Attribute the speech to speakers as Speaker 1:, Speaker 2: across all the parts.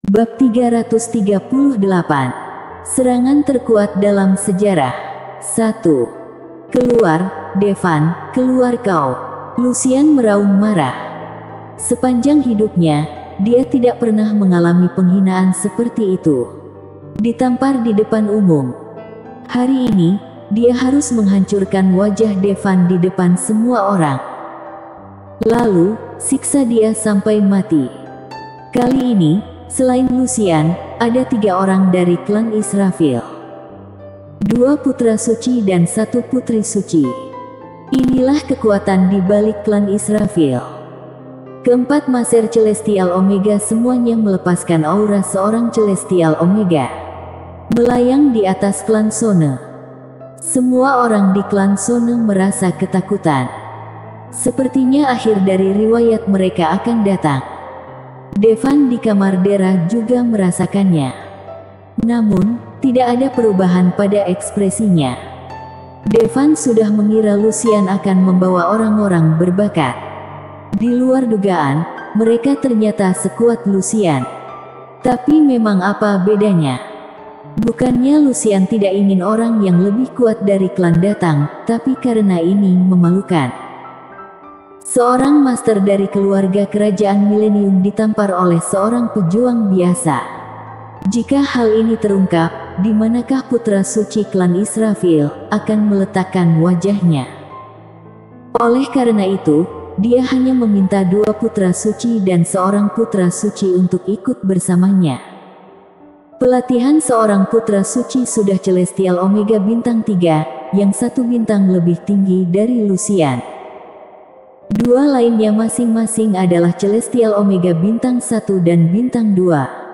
Speaker 1: Bab 338. Serangan terkuat dalam sejarah. 1. Keluar, Devan, keluar kau. Lucian meraung marah. Sepanjang hidupnya, dia tidak pernah mengalami penghinaan seperti itu. Ditampar di depan umum. Hari ini, dia harus menghancurkan wajah Devan di depan semua orang. Lalu, siksa dia sampai mati. Kali ini, selain Lucian, ada 3 orang dari klan Israfil. 2 putra suci dan 1 putri suci. Inilah kekuatan di balik klan Israfil. Keempat Maser Celestial Omega semuanya melepaskan aura seorang Celestial Omega, melayang di atas klan Sone. Semua orang di klan Sone merasa ketakutan. Sepertinya akhir dari riwayat mereka akan datang. Devan di kamar Dera juga merasakannya. Namun, tidak ada perubahan pada ekspresinya. Devan sudah mengira Lucian akan membawa orang-orang berbakat. Di luar dugaan, mereka ternyata sekuat Lucian. Tapi memang apa bedanya? Bukannya Lucian tidak ingin orang yang lebih kuat dari klan datang, tapi karena ini memalukan. Seorang master dari keluarga kerajaan milenium ditampar oleh seorang pejuang biasa. Jika hal ini terungkap, di manakah putra suci klan Israfil akan meletakkan wajahnya? Oleh karena itu, dia hanya meminta 2 putra suci dan seorang putra suci untuk ikut bersamanya. Pelatihan seorang putra suci sudah Celestial Omega bintang 3, yang 1 bintang lebih tinggi dari Lucian. 2 lainnya masing-masing adalah Celestial Omega bintang 1 dan bintang 2.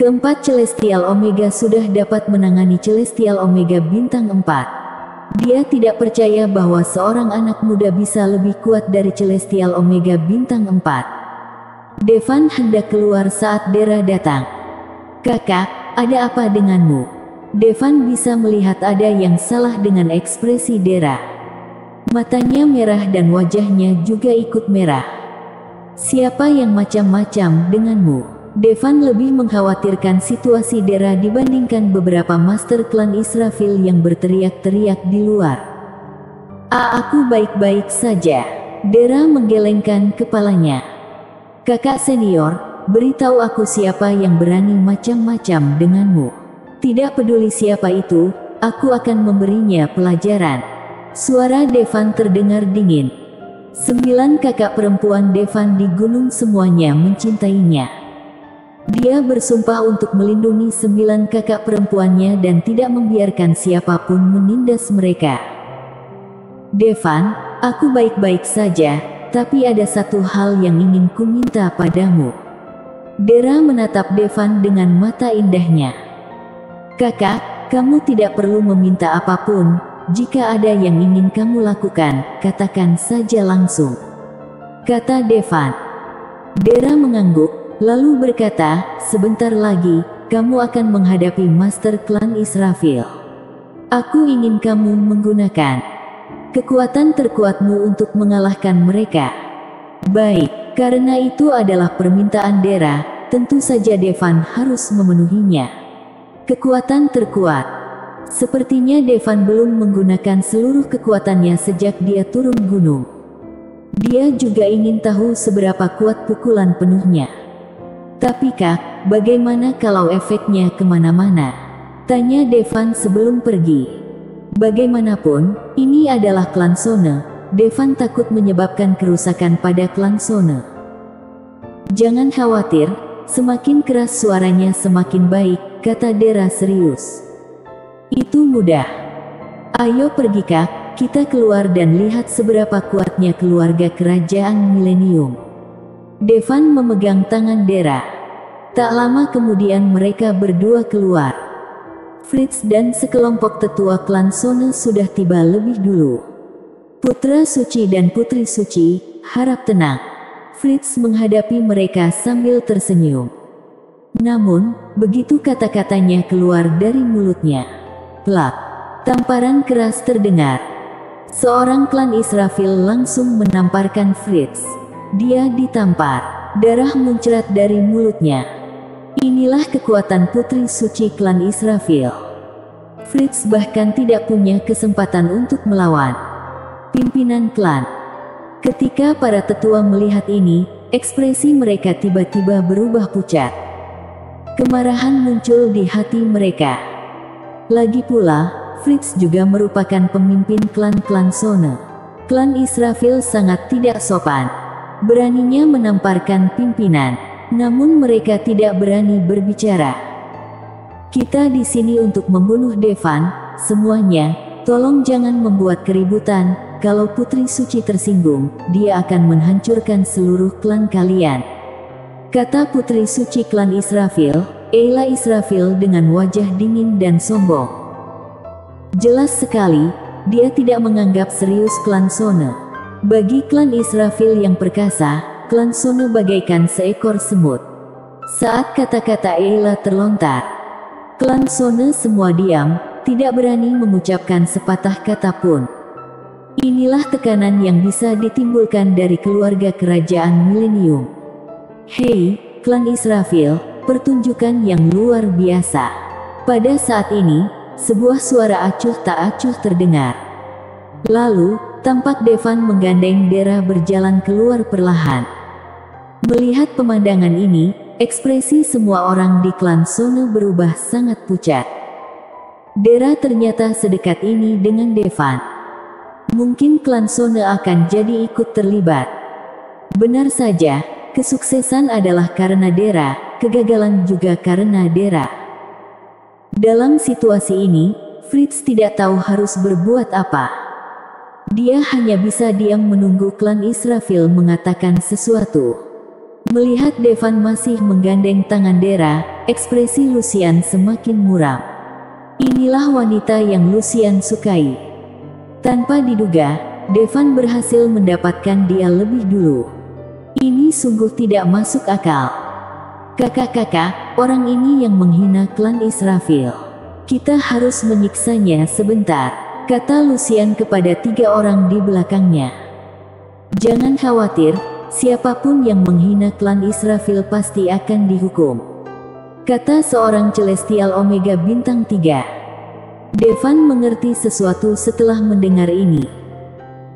Speaker 1: Keempat Celestial Omega sudah dapat menangani Celestial Omega bintang 4. Dia tidak percaya bahwa seorang anak muda bisa lebih kuat dari Celestial Omega bintang 4. Devan hendak keluar saat Dera datang. "Kakak, ada apa denganmu?" Devan bisa melihat ada yang salah dengan ekspresi Dera. Matanya merah dan wajahnya juga ikut merah. "Siapa yang macam-macam denganmu?" Devan lebih mengkhawatirkan situasi Dera dibandingkan beberapa master klan Israfil yang berteriak-teriak di luar. Aku baik-baik saja." Dera menggelengkan kepalanya. "Kakak senior, beritahu aku siapa yang berani macam-macam denganmu. Tidak peduli siapa itu, aku akan memberinya pelajaran." Suara Devan terdengar dingin. 9 kakak perempuan Devan di gunung semuanya mencintainya. Dia bersumpah untuk melindungi 9 kakak perempuannya dan tidak membiarkan siapapun menindas mereka. "Devan, aku baik-baik saja, tapi ada satu hal yang ingin ku minta padamu." Dera menatap Devan dengan mata indahnya. "Kakak, kamu tidak perlu meminta apapun. Jika ada yang ingin kamu lakukan, katakan saja langsung," kata Devan. Dera mengangguk, lalu berkata, "Sebentar lagi, kamu akan menghadapi master klan Israfil. Aku ingin kamu menggunakan kekuatan terkuatmu untuk mengalahkan mereka." "Baik, karena itu adalah permintaan Dera, tentu saja Devan harus memenuhinya." Kekuatan terkuat. Sepertinya Devan belum menggunakan seluruh kekuatannya sejak dia turun gunung. Dia juga ingin tahu seberapa kuat pukulan penuhnya. "Tapi Kak, bagaimana kalau efeknya kemana-mana?" tanya Devan sebelum pergi. Bagaimanapun, ini adalah klan Sone. Devan takut menyebabkan kerusakan pada klan Sone. "Jangan khawatir, semakin keras suaranya semakin baik," kata Dera serius. "Itu mudah. Ayo pergi Kak, kita keluar dan lihat seberapa kuatnya keluarga kerajaan milenium." Devan memegang tangan Dera. Tak lama kemudian mereka berdua keluar. Fritz dan sekelompok tetua klan Sone sudah tiba lebih dulu. Putra suci dan putri suci, harap tenang. Fritz menghadapi mereka sambil tersenyum. Namun, begitu kata-katanya keluar dari mulutnya, plak, tamparan keras terdengar. Seorang klan Israfil langsung menamparkan Fritz. Dia ditampar. Darah muncrat dari mulutnya. Inilah kekuatan putri suci klan Israfil. Fritz bahkan tidak punya kesempatan untuk melawan pimpinan klan. Ketika para tetua melihat ini, ekspresi mereka tiba-tiba berubah pucat. Kemarahan muncul di hati mereka. Lagi pula, Fritz juga merupakan pemimpin klan Sone. Klan Israfil sangat tidak sopan. Beraninya menamparkan pimpinan, namun mereka tidak berani berbicara. Kita di sini untuk membunuh Devan, semuanya. Tolong jangan membuat keributan. Kalau Putri Suci tersinggung, dia akan menghancurkan seluruh klan kalian, kata Putri Suci klan Israfil, Eila Israfil dengan wajah dingin dan sombong. Jelas sekali, dia tidak menganggap serius klan Sone. Bagi klan Israfil yang perkasa, klan Sone bagaikan seekor semut. Saat kata-kata Eila terlontar, klan Sone semua diam, tidak berani mengucapkan sepatah kata pun. Inilah tekanan yang bisa ditimbulkan dari keluarga kerajaan milenium. Hei, klan Israfil, pertunjukan yang luar biasa. Pada saat ini, sebuah suara acuh tak acuh terdengar. Lalu, tampak Devan menggandeng Dera berjalan keluar perlahan. Melihat pemandangan ini, ekspresi semua orang di klan Sone berubah sangat pucat. Dera ternyata sedekat ini dengan Devan. Mungkin klan Sone akan jadi ikut terlibat. Benar saja, kesuksesan adalah karena Dera, kegagalan juga karena Dera. Dalam situasi ini, Fritz tidak tahu harus berbuat apa. Dia hanya bisa diam menunggu klan Israfil mengatakan sesuatu. Melihat Devan masih menggandeng tangan Dera, ekspresi Lucian semakin muram. Inilah wanita yang Lucian sukai. Tanpa diduga, Devan berhasil mendapatkan dia lebih dulu. Ini sungguh tidak masuk akal. Kakak-kakak, orang ini yang menghina klan Israfil. Kita harus menyiksanya sebentar, kata Lucian kepada 3 orang di belakangnya. Jangan khawatir, siapapun yang menghina klan Israfil pasti akan dihukum, kata seorang Celestial Omega bintang 3. Devan mengerti sesuatu setelah mendengar ini.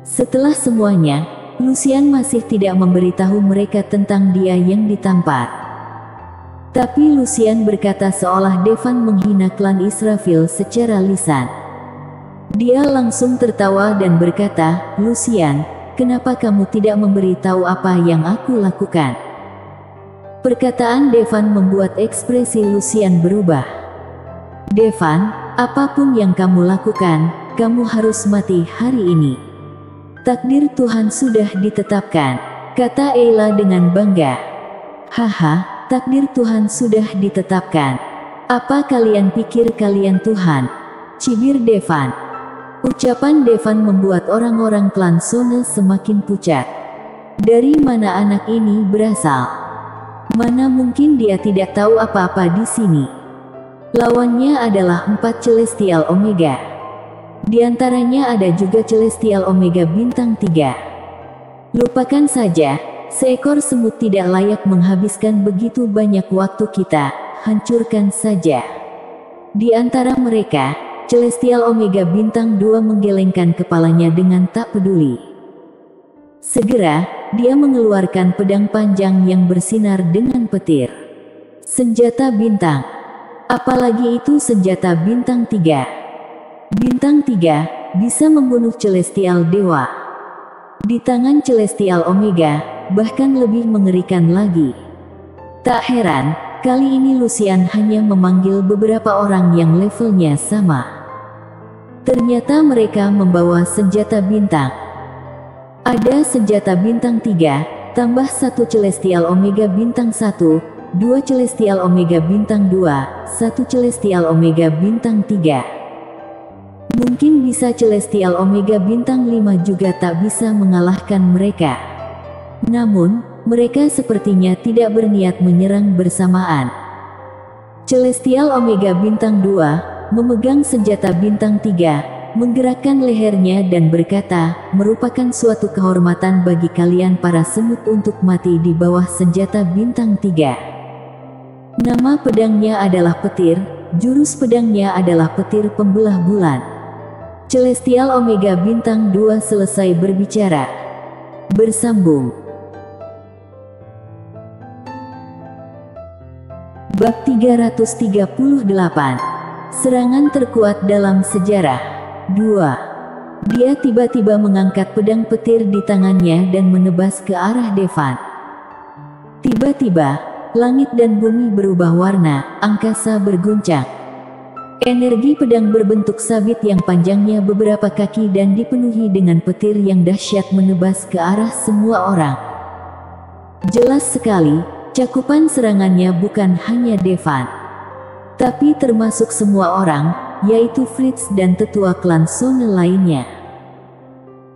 Speaker 1: Setelah semuanya, Lucian masih tidak memberitahu mereka tentang dia yang ditampar. Tapi Lucian berkata seolah Devan menghina klan Israfil secara lisan. Dia langsung tertawa dan berkata, Lucian, kenapa kamu tidak memberitahu apa yang aku lakukan? Perkataan Devan membuat ekspresi Lucian berubah. Devan, apapun yang kamu lakukan, kamu harus mati hari ini. Takdir Tuhan sudah ditetapkan, kata Eila dengan bangga. Haha, takdir Tuhan sudah ditetapkan. Apa kalian pikir kalian Tuhan? Cibir Devan. Ucapan Devan membuat orang-orang klan Sone semakin pucat. Dari mana anak ini berasal? Mana mungkin dia tidak tahu apa-apa di sini? Lawannya adalah 4 Celestial Omega. Di antaranya ada juga Celestial Omega bintang 3. Lupakan saja, seekor semut tidak layak menghabiskan begitu banyak waktu kita, hancurkan saja. Di antara mereka, Celestial Omega bintang 2 menggelengkan kepalanya dengan tak peduli. Segera, dia mengeluarkan pedang panjang yang bersinar dengan petir. Senjata bintang. Apalagi itu senjata bintang 3. Bintang 3 bisa membunuh Celestial Dewa. Di tangan Celestial Omega, bahkan lebih mengerikan lagi. Tak heran, kali ini Lucian hanya memanggil beberapa orang yang levelnya sama. Ternyata mereka membawa senjata bintang. Ada senjata bintang 3, tambah 1 Celestial Omega bintang 1, 2 Celestial Omega bintang 2, 1 Celestial Omega bintang 3. Mungkin bisa Celestial Omega bintang 5 juga tak bisa mengalahkan mereka. Namun, mereka sepertinya tidak berniat menyerang bersamaan. Celestial Omega bintang 2 memegang senjata bintang 3, menggerakkan lehernya dan berkata, merupakan suatu kehormatan bagi kalian para semut untuk mati di bawah senjata bintang 3. Nama pedangnya adalah petir, jurus pedangnya adalah petir pembelah bulan. Celestial Omega Bintang 2 selesai berbicara. Bersambung. Bab 338. Serangan terkuat dalam sejarah. 2. Dia tiba-tiba mengangkat pedang petir di tangannya dan menebas ke arah Devan. Tiba-tiba, langit dan bumi berubah warna, angkasa berguncang. Energi pedang berbentuk sabit yang panjangnya beberapa kaki dan dipenuhi dengan petir yang dahsyat menebas ke arah semua orang. Jelas sekali, cakupan serangannya bukan hanya Devan, tapi termasuk semua orang, yaitu Fritz dan tetua klan Sonne lainnya.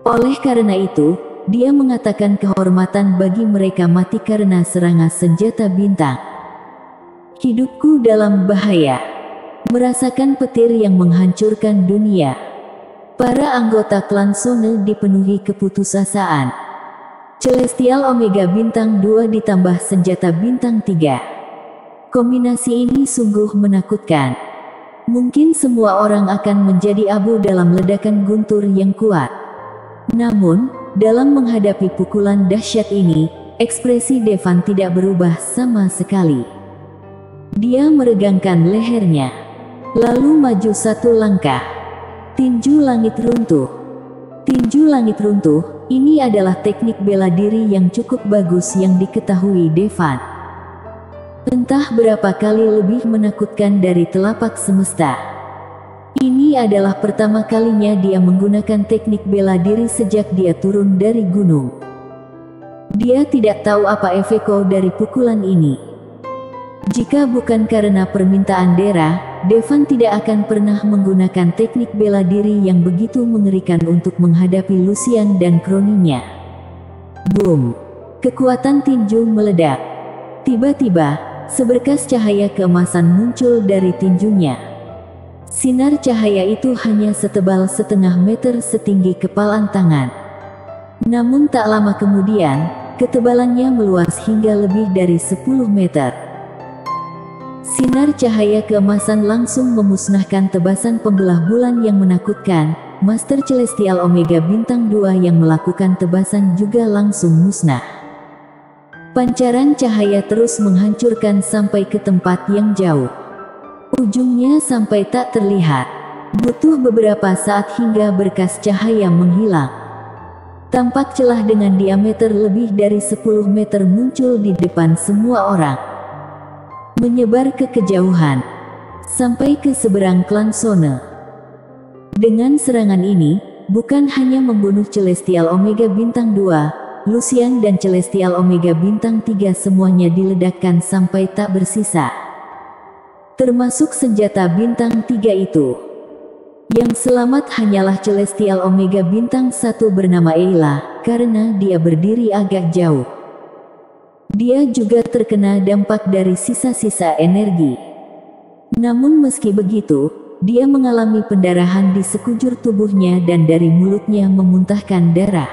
Speaker 1: Oleh karena itu, dia mengatakan kehormatan bagi mereka mati karena serangan senjata bintang. Hidupku dalam bahaya. Merasakan petir yang menghancurkan dunia. Para anggota klan Sonne dipenuhi keputusasaan. Celestial Omega Bintang 2 ditambah senjata bintang 3. Kombinasi ini sungguh menakutkan. Mungkin semua orang akan menjadi abu dalam ledakan guntur yang kuat. Namun, dalam menghadapi pukulan dahsyat ini, ekspresi Devan tidak berubah sama sekali. Dia meregangkan lehernya, lalu maju satu langkah. Tinju langit runtuh. Tinju langit runtuh, ini adalah teknik bela diri yang cukup bagus yang diketahui Devan. Entah berapa kali lebih menakutkan dari telapak semesta. Ini adalah pertama kalinya dia menggunakan teknik bela diri sejak dia turun dari gunung. Dia tidak tahu apa efeko dari pukulan ini. Jika bukan karena permintaan Dera, Devan tidak akan pernah menggunakan teknik bela diri yang begitu mengerikan untuk menghadapi Lucian dan kroninya. Boom! Kekuatan tinju meledak. Tiba-tiba, seberkas cahaya keemasan muncul dari tinjunya. Sinar cahaya itu hanya setebal setengah meter setinggi kepalan tangan. Namun tak lama kemudian, ketebalannya meluas hingga lebih dari 10 meter. Sinar cahaya keemasan langsung memusnahkan tebasan pembelah bulan yang menakutkan. Master Celestial Omega Bintang 2 yang melakukan tebasan juga langsung musnah. Pancaran cahaya terus menghancurkan sampai ke tempat yang jauh. Ujungnya sampai tak terlihat. Butuh beberapa saat hingga berkas cahaya menghilang. Tampak celah dengan diameter lebih dari 10 meter muncul di depan semua orang. Menyebar ke kejauhan, sampai ke seberang klan Sonne. Dengan serangan ini, bukan hanya membunuh Celestial Omega Bintang 2, Lucian dan Celestial Omega Bintang 3 semuanya diledakkan sampai tak bersisa. Termasuk senjata bintang 3 itu. Yang selamat hanyalah Celestial Omega Bintang 1 bernama Ayla, karena dia berdiri agak jauh. Dia juga terkena dampak dari sisa-sisa energi. Namun meski begitu, dia mengalami pendarahan di sekujur tubuhnya dan dari mulutnya memuntahkan darah.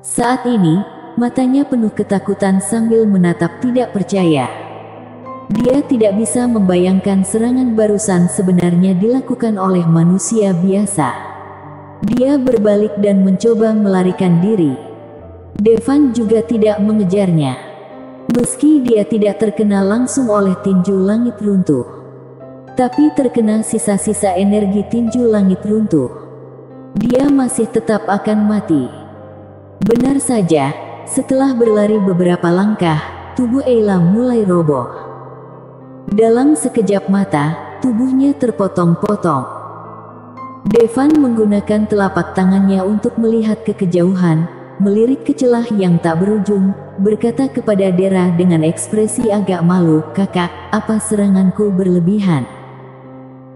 Speaker 1: Saat ini, matanya penuh ketakutan sambil menatap tidak percaya. Dia tidak bisa membayangkan serangan barusan sebenarnya dilakukan oleh manusia biasa. Dia berbalik dan mencoba melarikan diri. Devan juga tidak mengejarnya. Meski dia tidak terkena langsung oleh tinju langit runtuh, tapi terkena sisa-sisa energi tinju langit runtuh, dia masih tetap akan mati. Benar saja, setelah berlari beberapa langkah, tubuh Ayla mulai roboh. Dalam sekejap mata, tubuhnya terpotong-potong. Devan menggunakan telapak tangannya untuk melihat ke kejauhan, melirik ke celah yang tak berujung, berkata kepada Dera dengan ekspresi agak malu, "Kakak, apa seranganku berlebihan?"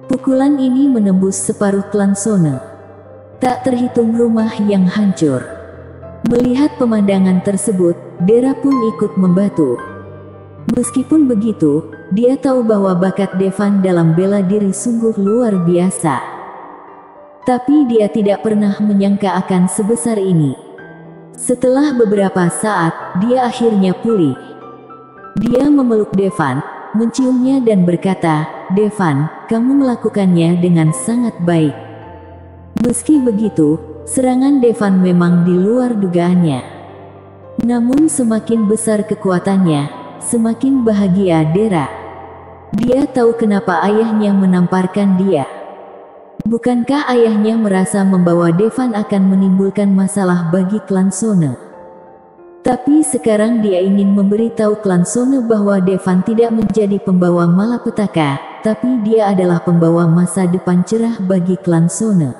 Speaker 1: Pukulan ini menembus separuh klan Sonne. Tak terhitung rumah yang hancur. Melihat pemandangan tersebut, Dera pun ikut membatu. Meskipun begitu, dia tahu bahwa bakat Devan dalam bela diri sungguh luar biasa. Tapi dia tidak pernah menyangka akan sebesar ini. Setelah beberapa saat, dia akhirnya pulih. Dia memeluk Devan, menciumnya dan berkata, "Devan, kamu melakukannya dengan sangat baik." Meski begitu, serangan Devan memang di luar dugaannya. Namun semakin besar kekuatannya, semakin bahagia Dera. Dia tahu kenapa ayahnya menamparkan dia. Bukankah ayahnya merasa membawa Devan akan menimbulkan masalah bagi klan Sone? Tapi sekarang dia ingin memberitahu klan Sone bahwa Devan tidak menjadi pembawa malapetaka, tapi dia adalah pembawa masa depan cerah bagi klan Sone.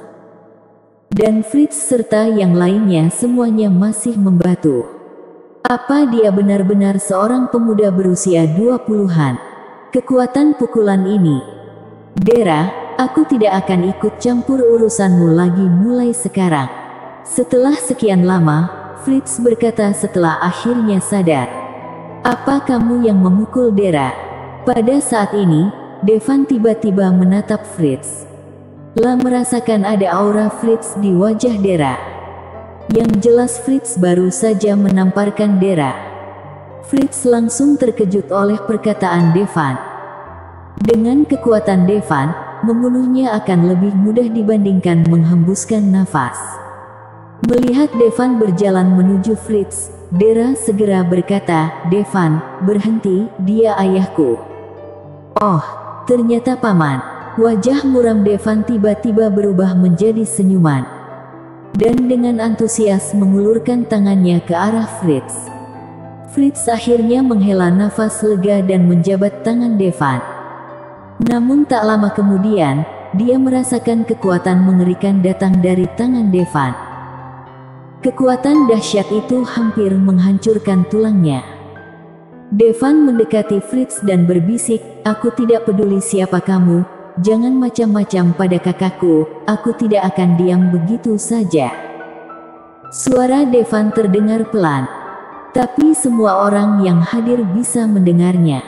Speaker 1: Dan Fritz serta yang lainnya semuanya masih membatu. Apa dia benar-benar seorang pemuda berusia 20-an? Kekuatan pukulan ini. Dera, aku tidak akan ikut campur urusanmu lagi mulai sekarang. Setelah sekian lama, Fritz berkata setelah akhirnya sadar. Apa kamu yang memukul Dera? Pada saat ini, Devan tiba-tiba menatap Fritz. Lah merasakan ada aura Fritz di wajah Dera. Yang jelas Fritz baru saja menamparkan Dera. Fritz langsung terkejut oleh perkataan Devan. Dengan kekuatan Devan, membunuhnya akan lebih mudah dibandingkan menghembuskan nafas. Melihat Devan berjalan menuju Fritz, Dera segera berkata, "Devan, berhenti, dia ayahku." "Oh, ternyata paman." Wajah muram Devan tiba-tiba berubah menjadi senyuman. Dan dengan antusias mengulurkan tangannya ke arah Fritz. Fritz akhirnya menghela nafas lega dan menjabat tangan Devan. Namun tak lama kemudian, dia merasakan kekuatan mengerikan datang dari tangan Devan. Kekuatan dahsyat itu hampir menghancurkan tulangnya. Devan mendekati Fritz dan berbisik, "Aku tidak peduli siapa kamu. Jangan macam-macam pada kakakku, aku tidak akan diam begitu saja." Suara Devan terdengar pelan. Tapi semua orang yang hadir bisa mendengarnya.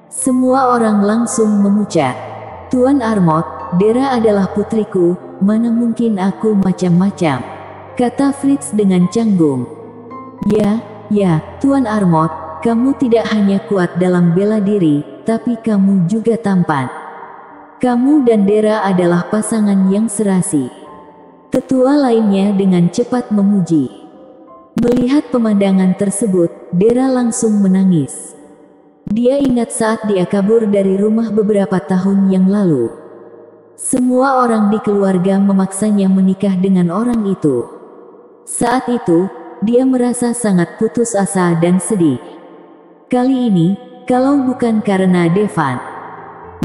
Speaker 1: Semua orang langsung memucat. "Tuan Armot, Dera adalah putriku, mana mungkin aku macam-macam," kata Fritz dengan canggung. Ya, Tuan Armot, kamu tidak hanya kuat dalam bela diri, tapi kamu juga tampan. Kamu dan Dera adalah pasangan yang serasi." Tetua lainnya dengan cepat memuji. Melihat pemandangan tersebut, Dera langsung menangis. Dia ingat saat dia kabur dari rumah beberapa tahun yang lalu. Semua orang di keluarga memaksanya menikah dengan orang itu. Saat itu, dia merasa sangat putus asa dan sedih. Kali ini, kalau bukan karena Devan,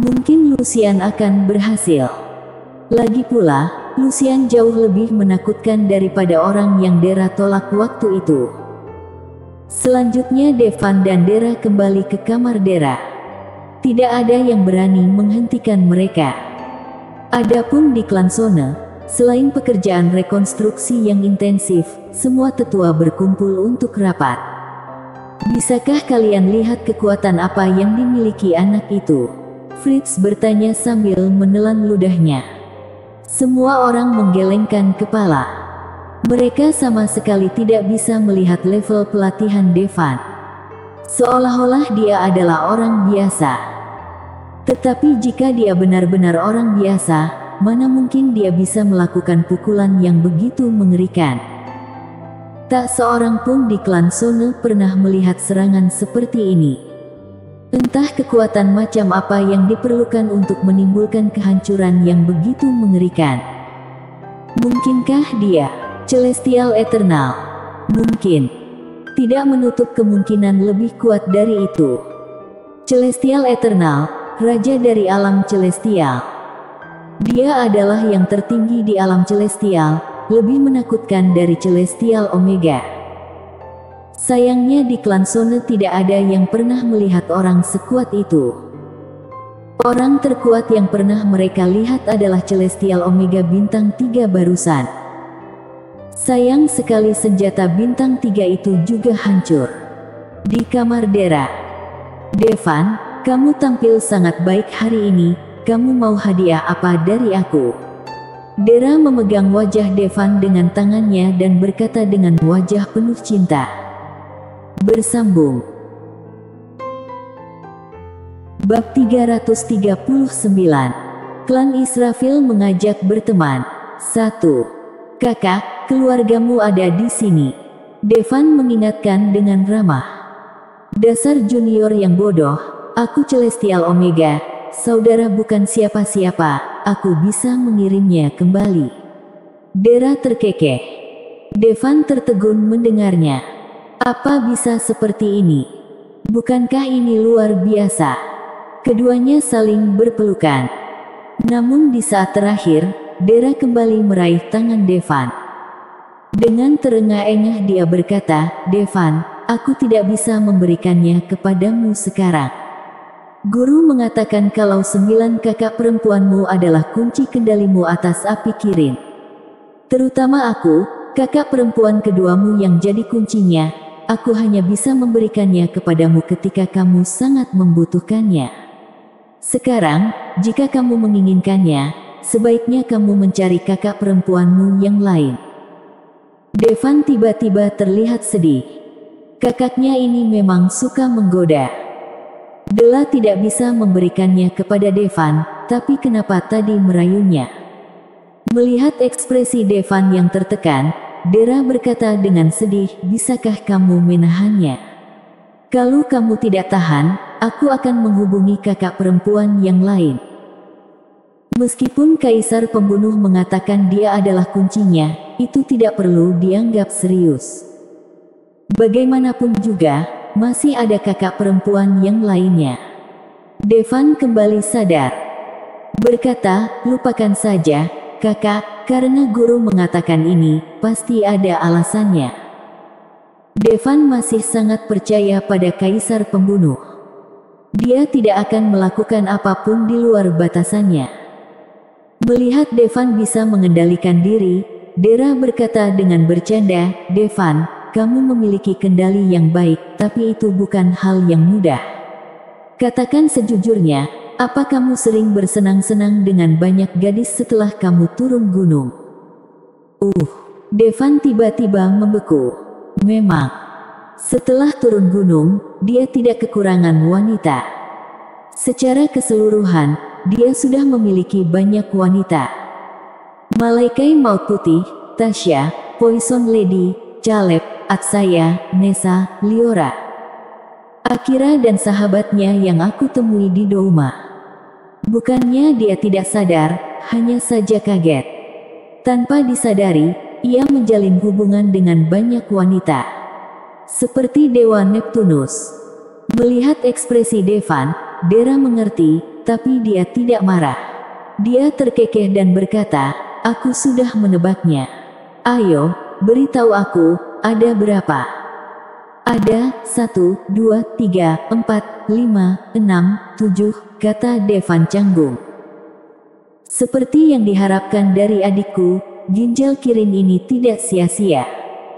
Speaker 1: mungkin Lucian akan berhasil. Lagi pula, Lucian jauh lebih menakutkan daripada orang yang Dera tolak waktu itu. Selanjutnya Devan dan Dera kembali ke kamar Dera. Tidak ada yang berani menghentikan mereka. Adapun di klan Sone, selain pekerjaan rekonstruksi yang intensif, semua tetua berkumpul untuk rapat. "Bisakah kalian lihat kekuatan apa yang dimiliki anak itu?" Fritz bertanya sambil menelan ludahnya. Semua orang menggelengkan kepala. Mereka sama sekali tidak bisa melihat level pelatihan Devan. Seolah-olah dia adalah orang biasa. Tetapi jika dia benar-benar orang biasa, mana mungkin dia bisa melakukan pukulan yang begitu mengerikan. Tak seorang pun di klan Sone pernah melihat serangan seperti ini. Entah kekuatan macam apa yang diperlukan untuk menimbulkan kehancuran yang begitu mengerikan. Mungkinkah dia Celestial Eternal? Mungkin. Tidak menutup kemungkinan lebih kuat dari itu. Celestial Eternal, raja dari alam celestial. Dia adalah yang tertinggi di alam celestial, lebih menakutkan dari Celestial Omega. Sayangnya di klan Sone tidak ada yang pernah melihat orang sekuat itu. Orang terkuat yang pernah mereka lihat adalah Celestial Omega bintang 3 barusan. Sayang sekali senjata bintang 3 itu juga hancur. Di kamar Dera. "Devan, kamu tampil sangat baik hari ini, kamu mau hadiah apa dari aku?" Dera memegang wajah Devan dengan tangannya dan berkata dengan wajah penuh cinta. Bersambung. Bab 339. Klan Israfil mengajak berteman. 1. Kakak, keluargamu ada di sini. Devan mengingatkan dengan ramah. Dasar junior yang bodoh, aku Celestial Omega, saudara bukan siapa-siapa, aku bisa mengirimnya kembali. Dera terkekeh. Devan tertegun mendengarnya. Apa bisa seperti ini? Bukankah ini luar biasa? Keduanya saling berpelukan. Namun di saat terakhir, Dera kembali meraih tangan Devan. Dengan terengah-engah dia berkata, "Devan, aku tidak bisa memberikannya kepadamu sekarang. Guru mengatakan kalau 9 kakak perempuanmu adalah kunci kendalimu atas api Kirin. Terutama aku, kakak perempuan keduamu yang jadi kuncinya. Aku hanya bisa memberikannya kepadamu ketika kamu sangat membutuhkannya. Sekarang, jika kamu menginginkannya, sebaiknya kamu mencari kakak perempuanmu yang lain." Devan tiba-tiba terlihat sedih. Kakaknya ini memang suka menggoda. Dela tidak bisa memberikannya kepada Devan, tapi kenapa tadi merayunya? Melihat ekspresi Devan yang tertekan, Dera berkata dengan sedih, "Bisakah kamu menahannya? Kalau kamu tidak tahan, aku akan menghubungi kakak perempuan yang lain." Meskipun Kaisar Pembunuh mengatakan dia adalah kuncinya, itu tidak perlu dianggap serius. Bagaimanapun juga, masih ada kakak perempuan yang lainnya. Devan kembali sadar. Berkata, "Lupakan saja, kakak, karena guru mengatakan ini, pasti ada alasannya." Devan masih sangat percaya pada Kaisar Pembunuh. Dia tidak akan melakukan apapun di luar batasannya. Melihat Devan bisa mengendalikan diri, Dera berkata dengan bercanda, "Devan, kamu memiliki kendali yang baik, tapi itu bukan hal yang mudah. Katakan sejujurnya, apa kamu sering bersenang-senang dengan banyak gadis setelah kamu turun gunung?" Devan tiba-tiba membeku. Memang, setelah turun gunung, dia tidak kekurangan wanita. Secara keseluruhan, dia sudah memiliki banyak wanita. Malaikai Maut Putih, Tasya, Poison Lady, Caleb, Atsaya, Nessa, Liora, Akira dan sahabatnya yang aku temui di Douma. Bukannya dia tidak sadar, hanya saja kaget. Tanpa disadari, ia menjalin hubungan dengan banyak wanita. Seperti Dewa Neptunus. Melihat ekspresi Devan, Dera mengerti, tapi dia tidak marah. Dia terkekeh dan berkata, "Aku sudah menebaknya. Ayo, beritahu aku, ada berapa?" "Ada 1, 2, 3, 4, 5, 6, 7, kata Devan canggung. Seperti yang diharapkan dari adikku, ginjal Kirin ini tidak sia-sia.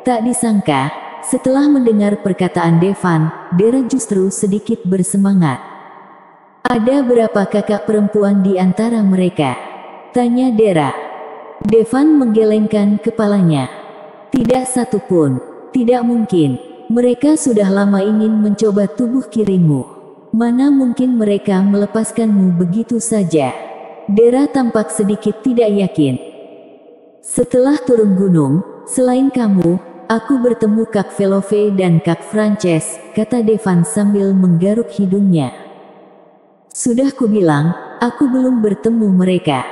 Speaker 1: Tak disangka, setelah mendengar perkataan Devan, Dera justru sedikit bersemangat. "Ada berapa kakak perempuan di antara mereka?" tanya Dera. Devan menggelengkan kepalanya. "Tidak satu pun. Tidak mungkin. Mereka sudah lama ingin mencoba tubuh Kirinmu. Mana mungkin mereka melepaskanmu begitu saja?" Dera tampak sedikit tidak yakin. "Setelah turun gunung, selain kamu, aku bertemu Kak Velove dan Kak Frances," kata Devan sambil menggaruk hidungnya. "Sudah kubilang, aku belum bertemu mereka.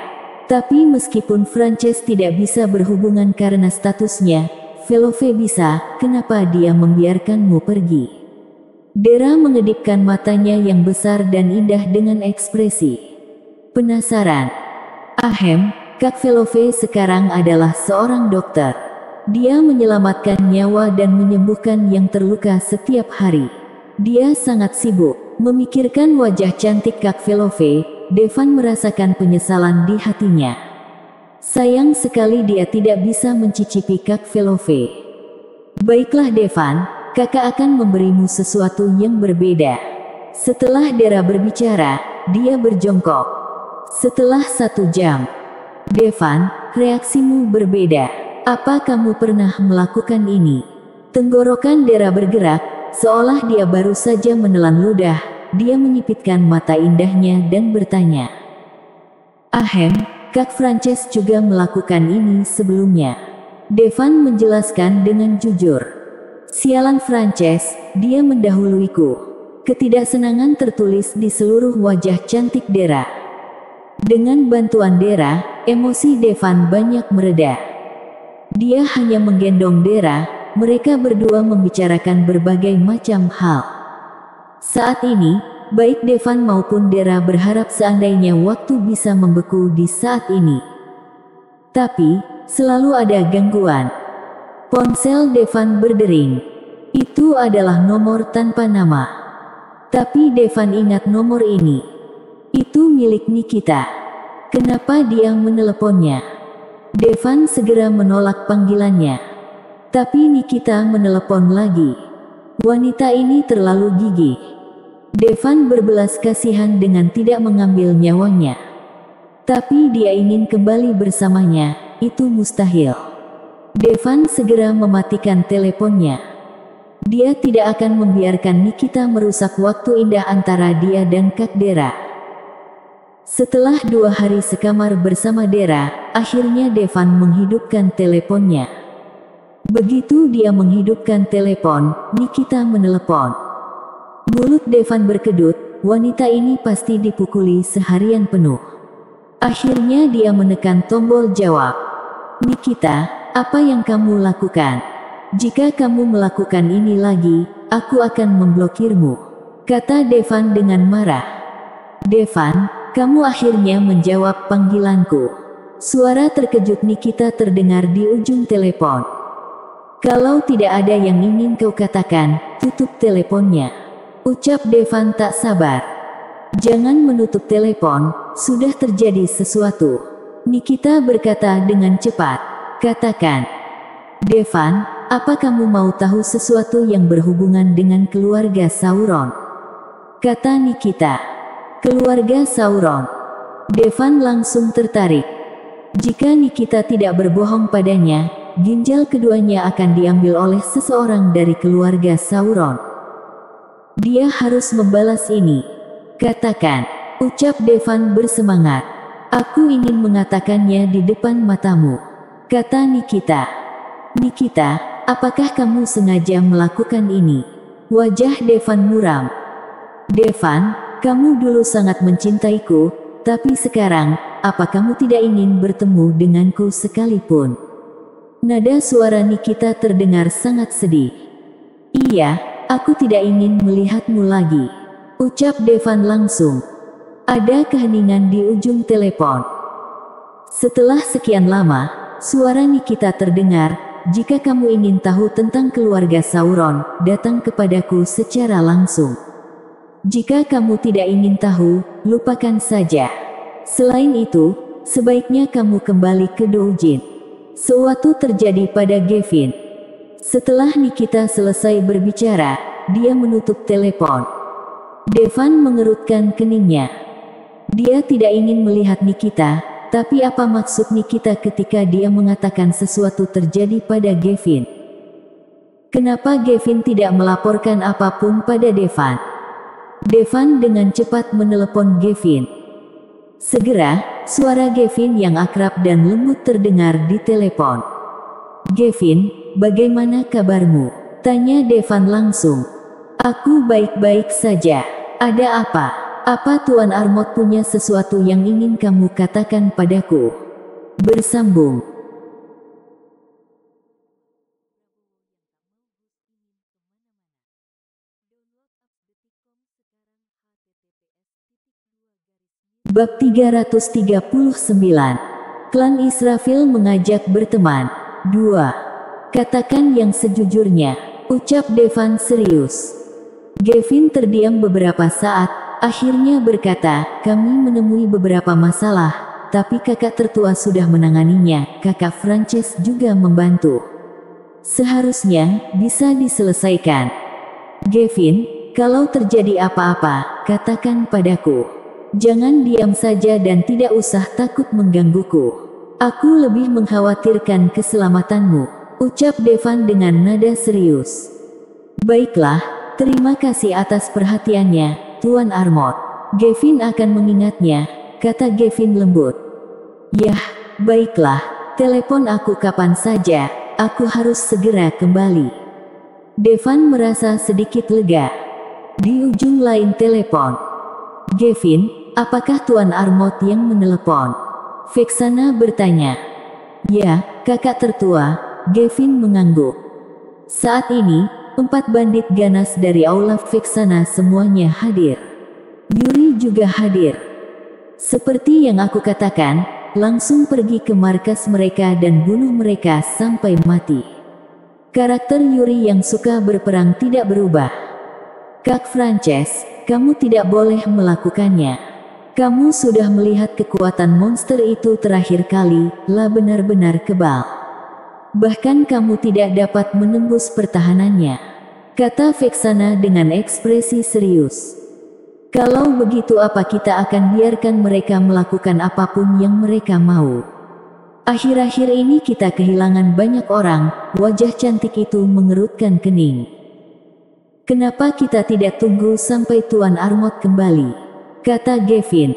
Speaker 1: Tapi meskipun Frances tidak bisa berhubungan karena statusnya, Velove bisa, kenapa dia membiarkanmu pergi?" Dera mengedipkan matanya yang besar dan indah dengan ekspresi penasaran. "Ahem, Kak Velove sekarang adalah seorang dokter. Dia menyelamatkan nyawa dan menyembuhkan yang terluka setiap hari. Dia sangat sibuk." Memikirkan wajah cantik Kak Velove, Devan merasakan penyesalan di hatinya. Sayang sekali dia tidak bisa mencicipi Kak Velove. "Baiklah Devan, kakak akan memberimu sesuatu yang berbeda." Setelah Dera berbicara, dia berjongkok. Setelah 1 jam, "Devan, reaksimu berbeda. Apa kamu pernah melakukan ini?" Tenggorokan Dera bergerak, seolah dia baru saja menelan ludah. dia menyipitkan mata indahnya dan bertanya. Ahem, Kak Frances juga melakukan ini sebelumnya. Devan menjelaskan dengan jujur. Sialan Frances, dia mendahuluiku. Ketidaksenangan tertulis di seluruh wajah cantik Dera. Dengan bantuan Dera, emosi Devan banyak mereda. Dia hanya menggendong Dera, mereka berdua membicarakan berbagai macam hal. Saat ini, baik Devan maupun Dera berharap seandainya waktu bisa membeku di saat ini. Tapi, selalu ada gangguan. Ponsel Devan berdering. Itu adalah nomor tanpa nama. Tapi Devan ingat nomor ini. Itu milik Nikita. Kenapa dia meneleponnya? Devan segera menolak panggilannya. Tapi Nikita menelepon lagi. Wanita ini terlalu gigih. Devan berbelas kasihan dengan tidak mengambil nyawanya. Tapi dia ingin kembali bersamanya, itu mustahil. Devan segera mematikan teleponnya. Dia tidak akan membiarkan Nikita merusak waktu indah antara dia dan Kak Dera. Setelah 2 hari sekamar bersama Dera, akhirnya Devan menghidupkan teleponnya. Begitu dia menghidupkan telepon, Nikita menelepon. Mulut Devan berkedut, wanita ini pasti dipukuli seharian penuh. Akhirnya dia menekan tombol jawab. Nikita, apa yang kamu lakukan? Jika kamu melakukan ini lagi, aku akan memblokirmu, kata Devan dengan marah. Devan, kamu akhirnya menjawab panggilanku. Suara terkejut Nikita terdengar di ujung telepon. Kalau tidak ada yang ingin kau katakan, tutup teleponnya, ucap Devan tak sabar. Jangan menutup telepon, sudah terjadi sesuatu. Nikita berkata dengan cepat. Katakan. Devan, apa kamu mau tahu sesuatu yang berhubungan dengan keluarga Sauron? Kata Nikita. Keluarga Sauron. Devan langsung tertarik. Jika Nikita tidak berbohong padanya, ginjal keduanya akan diambil oleh seseorang dari keluarga Sauron. Dia harus membalas ini. Katakan, ucap Devan bersemangat. Aku ingin mengatakannya di depan matamu, kata Nikita. Nikita, apakah kamu sengaja melakukan ini? Wajah Devan muram. Devan, kamu dulu sangat mencintaiku, tapi sekarang, apa kamu tidak ingin bertemu denganku sekalipun? Nada suara Nikita terdengar sangat sedih. Iya, aku tidak ingin melihatmu lagi, ucap Devan langsung. Ada keheningan di ujung telepon. Setelah sekian lama, suara Nikita terdengar. Jika kamu ingin tahu tentang keluarga Sauron, datang kepadaku secara langsung. Jika kamu tidak ingin tahu, lupakan saja. Selain itu, sebaiknya kamu kembali ke Doujin. Sesuatu terjadi pada Gavin. Setelah Nikita selesai berbicara, dia menutup telepon. Devan mengerutkan keningnya. Dia tidak ingin melihat Nikita. Tapi apa maksud Nikita ketika dia mengatakan sesuatu terjadi pada Gavin? Kenapa Gavin tidak melaporkan apapun pada Devan? Devan dengan cepat menelepon Gavin. Segera, suara Gavin yang akrab dan lembut terdengar di telepon. Gavin, bagaimana kabarmu? Tanya Devan langsung. Aku baik-baik saja. Ada apa? Apa Tuan Armot punya sesuatu yang ingin kamu katakan padaku? Bersambung. Bab 339. Klan Israfil mengajak berteman. 2. Katakan yang sejujurnya, ucap Devan serius. Gavin terdiam beberapa saat. Akhirnya berkata, kami menemui beberapa masalah, tapi kakak tertua sudah menanganinya, kakak Frances juga membantu. Seharusnya, bisa diselesaikan. Gavin, kalau terjadi apa-apa, katakan padaku. Jangan diam saja dan tidak usah takut menggangguku. Aku lebih mengkhawatirkan keselamatanmu, ucap Devan dengan nada serius. Baiklah, terima kasih atas perhatiannya. Tuan Armot. Gavin akan mengingatnya, kata Gavin lembut. Yah, baiklah, telepon aku kapan saja, aku harus segera kembali. Devan merasa sedikit lega. Di ujung lain telepon. Gavin, apakah Tuan Armot yang menelepon? Vexana bertanya. Ya, kakak tertua, Gavin mengangguk. Saat ini, 4 bandit ganas dari aula Vexana semuanya hadir. Yuri juga hadir. Seperti yang aku katakan, langsung pergi ke markas mereka dan bunuh mereka sampai mati. Karakter Yuri yang suka berperang tidak berubah. Kak Frances, kamu tidak boleh melakukannya. Kamu sudah melihat kekuatan monster itu terakhir kali, lah benar-benar kebal. Bahkan kamu tidak dapat menembus pertahanannya, kata Vexana dengan ekspresi serius. Kalau begitu apa kita akan biarkan mereka melakukan apapun yang mereka mau? Akhir-akhir ini kita kehilangan banyak orang, wajah cantik itu mengerutkan kening. Kenapa kita tidak tunggu sampai Tuan Armot kembali? Kata Gavin.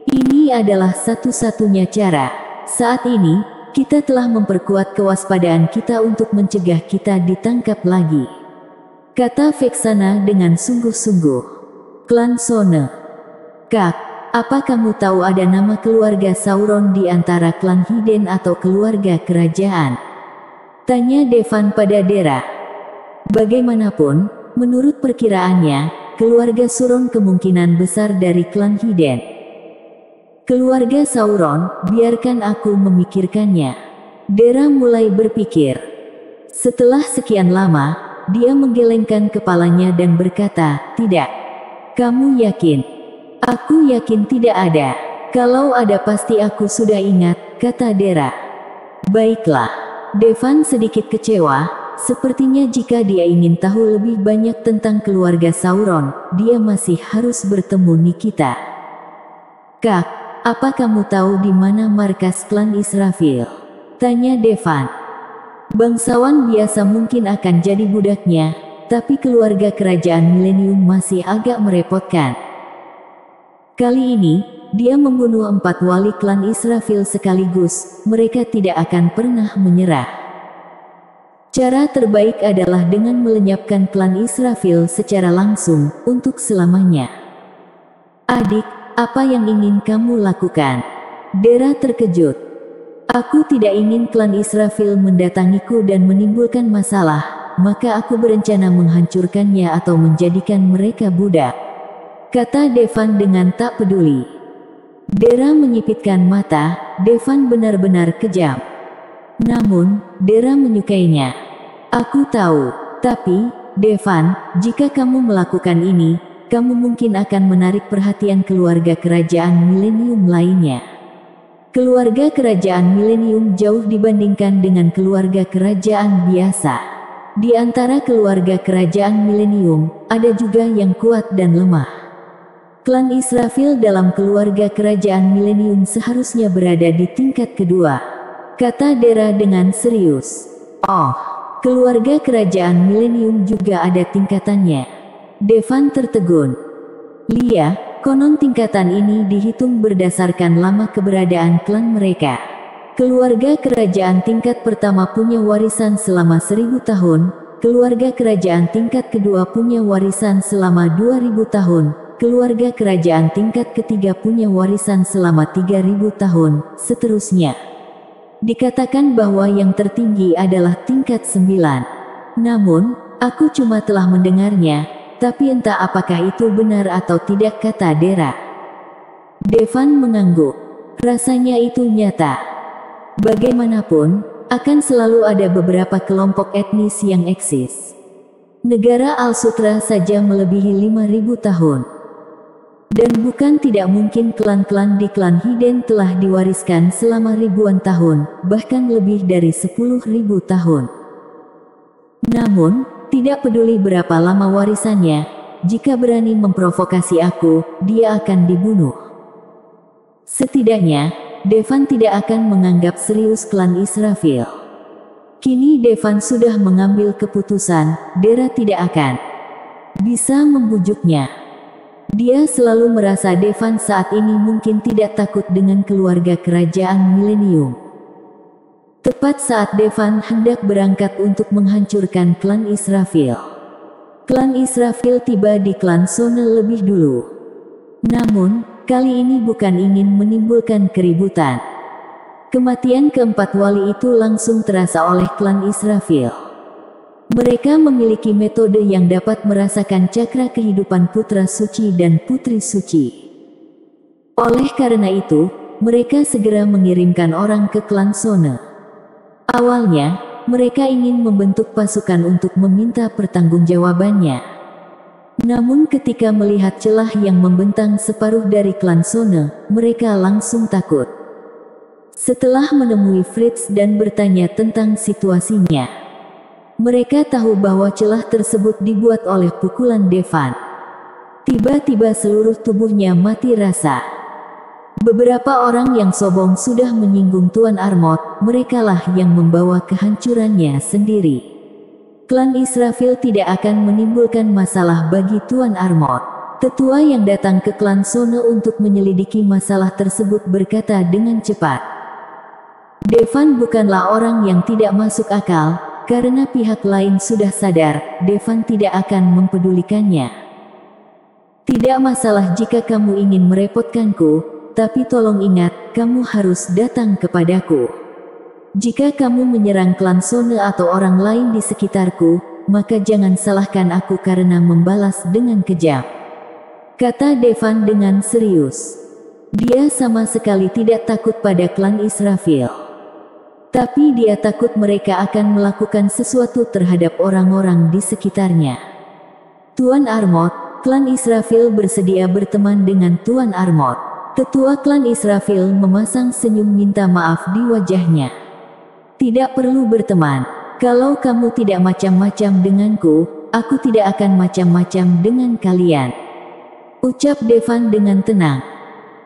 Speaker 1: Ini adalah satu-satunya cara. Saat ini, kita telah memperkuat kewaspadaan kita untuk mencegah kita ditangkap lagi. Kata Vexana dengan sungguh-sungguh. Klan Sone. Kak, apa kamu tahu ada nama keluarga Sauron di antara klan Hiden atau keluarga kerajaan? Tanya Devan pada Dera. Bagaimanapun, menurut perkiraannya, keluarga Sauron kemungkinan besar dari klan Hiden. Keluarga Sauron, biarkan aku memikirkannya. Dera mulai berpikir. Setelah sekian lama, dia menggelengkan kepalanya dan berkata, tidak. Kamu yakin? Aku yakin tidak ada. Kalau ada pasti aku sudah ingat, kata Dera. Baiklah. Devan sedikit kecewa, sepertinya jika dia ingin tahu lebih banyak tentang keluarga Sauron, dia masih harus bertemu Nikita. Kak, apa kamu tahu di mana markas klan Israfil? Tanya Devan. Bangsawan biasa mungkin akan jadi budaknya, tapi keluarga kerajaan Millennium masih agak merepotkan. Kali ini, dia membunuh 4 wali klan Israfil sekaligus, mereka tidak akan pernah menyerah. Cara terbaik adalah dengan melenyapkan klan Israfil secara langsung, untuk selamanya. Adik, apa yang ingin kamu lakukan? Dera terkejut. Aku tidak ingin klan Israfil mendatangiku dan menimbulkan masalah, maka aku berencana menghancurkannya atau menjadikan mereka budak. Kata Devan dengan tak peduli. Dera menyipitkan mata, Devan benar-benar kejam. Namun, Dera menyukainya. Aku tahu, tapi, Devan, jika kamu melakukan ini, kamu mungkin akan menarik perhatian keluarga kerajaan Millennium lainnya. Keluarga kerajaan Millennium jauh dibandingkan dengan keluarga kerajaan biasa. Di antara keluarga kerajaan Millennium, ada juga yang kuat dan lemah. Klan Israfil dalam keluarga kerajaan Millennium seharusnya berada di tingkat kedua, kata Dera dengan serius. Oh, keluarga kerajaan Millennium juga ada tingkatannya. Devan tertegun. Lia, konon tingkatan ini dihitung berdasarkan lama keberadaan klan mereka. Keluarga kerajaan tingkat pertama punya warisan selama 1000 tahun, keluarga kerajaan tingkat kedua punya warisan selama 2000 tahun, keluarga kerajaan tingkat ketiga punya warisan selama 3000 tahun, seterusnya. Dikatakan bahwa yang tertinggi adalah tingkat 9. Namun, aku cuma telah mendengarnya, tapi entah apakah itu benar atau tidak, kata Dera. Devan mengangguk. Rasanya itu nyata. Bagaimanapun, akan selalu ada beberapa kelompok etnis yang eksis. Negara Al-Sutra saja melebihi 5000 tahun. Dan bukan tidak mungkin klan-klan di klan Hiden telah diwariskan selama ribuan tahun, bahkan lebih dari 10.000 tahun. Namun, tidak peduli berapa lama warisannya, jika berani memprovokasi aku, dia akan dibunuh. Setidaknya, Devan tidak akan menganggap serius klan Israfil. Kini Devan sudah mengambil keputusan, Dera tidak akan bisa membujuknya. Dia selalu merasa Devan saat ini mungkin tidak takut dengan keluarga kerajaan milenium. Tepat saat Devan hendak berangkat untuk menghancurkan klan Israfil. Klan Israfil tiba di klan Sone lebih dulu. Namun, kali ini bukan ingin menimbulkan keributan. Kematian keempat wali itu langsung terasa oleh klan Israfil. Mereka memiliki metode yang dapat merasakan cakra kehidupan putra suci dan putri suci. Oleh karena itu, mereka segera mengirimkan orang ke klan Sone. Awalnya, mereka ingin membentuk pasukan untuk meminta pertanggungjawabannya. Namun ketika melihat celah yang membentang separuh dari klan Sone, mereka langsung takut. Setelah menemui Fritz dan bertanya tentang situasinya, mereka tahu bahwa celah tersebut dibuat oleh pukulan Devan. Tiba-tiba seluruh tubuhnya mati rasa. Beberapa orang yang sombong sudah menyinggung Tuan Armot, merekalah yang membawa kehancurannya sendiri. Klan Israfil tidak akan menimbulkan masalah bagi Tuan Armot. Tetua yang datang ke klan Sone untuk menyelidiki masalah tersebut berkata dengan cepat, Devan bukanlah orang yang tidak masuk akal. Karena pihak lain sudah sadar, Devan tidak akan mempedulikannya. Tidak masalah jika kamu ingin merepotkanku, tapi tolong ingat, kamu harus datang kepadaku. Jika kamu menyerang klan Sone atau orang lain di sekitarku, maka jangan salahkan aku karena membalas dengan kejam. Kata Devan dengan serius. Dia sama sekali tidak takut pada klan Israfil. Tapi dia takut mereka akan melakukan sesuatu terhadap orang-orang di sekitarnya. Tuan Armot, klan Israfil bersedia berteman dengan Tuan Armot. Tetua klan Israfil memasang senyum minta maaf di wajahnya. Tidak perlu berteman. Kalau kamu tidak macam-macam denganku, aku tidak akan macam-macam dengan kalian. Ucap Devan dengan tenang.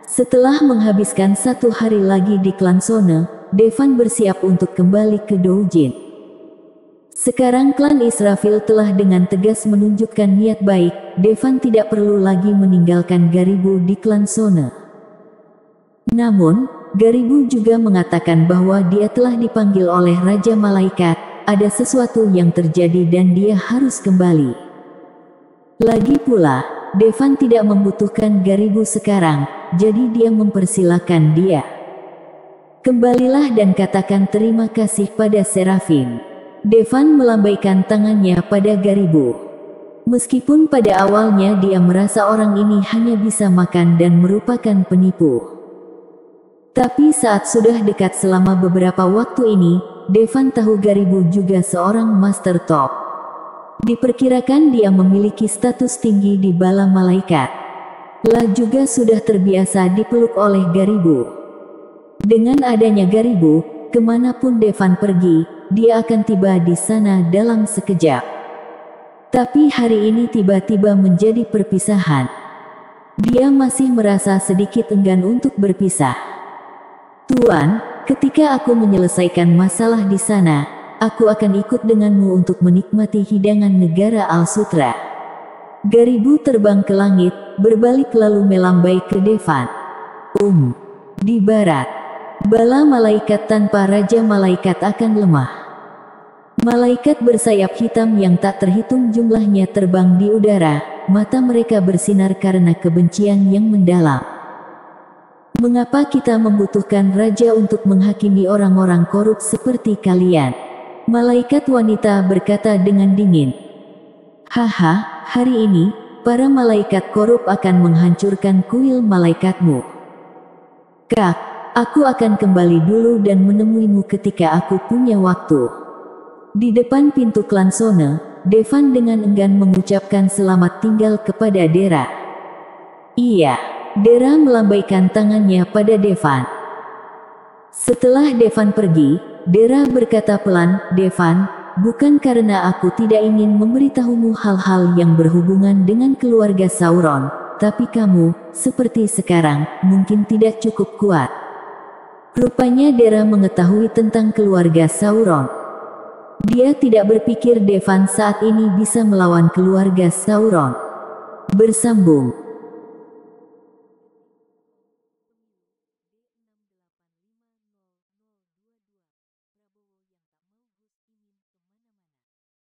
Speaker 1: Setelah menghabiskan 1 hari lagi di klan Sone, Devan bersiap untuk kembali ke Doujin. Sekarang klan Israfil telah dengan tegas menunjukkan niat baik, Devan tidak perlu lagi meninggalkan Garibu di klan Sone. Namun, Garibu juga mengatakan bahwa dia telah dipanggil oleh Raja Malaikat, ada sesuatu yang terjadi dan dia harus kembali. Lagi pula, Devan tidak membutuhkan Garibu sekarang, jadi dia mempersilahkan dia. Kembalilah dan katakan terima kasih pada Serafim. Devan melambaikan tangannya pada Garibu. Meskipun pada awalnya dia merasa orang ini hanya bisa makan dan merupakan penipu. Tapi saat sudah dekat selama beberapa waktu ini, Devan tahu Garibu juga seorang master top. Diperkirakan dia memiliki status tinggi di bala malaikat. La juga sudah terbiasa dipeluk oleh Garibu. Dengan adanya Garibu, kemanapun Devan pergi, dia akan tiba di sana dalam sekejap. Tapi hari ini tiba-tiba menjadi perpisahan. Dia masih merasa sedikit enggan untuk berpisah. Tuan, ketika aku menyelesaikan masalah di sana, aku akan ikut denganmu untuk menikmati hidangan negara Al-Sutra. Garibu terbang ke langit, berbalik lalu melambai ke Devan. Di barat. Bala malaikat tanpa raja malaikat akan lemah. Malaikat bersayap hitam yang tak terhitung jumlahnya terbang di udara, mata mereka bersinar karena kebencian yang mendalam. Mengapa kita membutuhkan raja untuk menghakimi orang-orang korup seperti kalian? Malaikat wanita berkata dengan dingin. Haha, hari ini, para malaikat korup akan menghancurkan kuil malaikatmu. Kak. Aku akan kembali dulu dan menemuimu ketika aku punya waktu. Di depan pintu klan Sone, Devan dengan enggan mengucapkan selamat tinggal kepada Dera. Iya, Dera melambaikan tangannya pada Devan. Setelah Devan pergi, Dera berkata pelan, Devan, bukan karena aku tidak ingin memberitahumu hal-hal yang berhubungan dengan keluarga Sauron, tapi kamu, seperti sekarang, mungkin tidak cukup kuat. Rupanya Dera mengetahui tentang keluarga Sauron. Dia tidak berpikir Devan saat ini bisa melawan keluarga Sauron. Bersambung.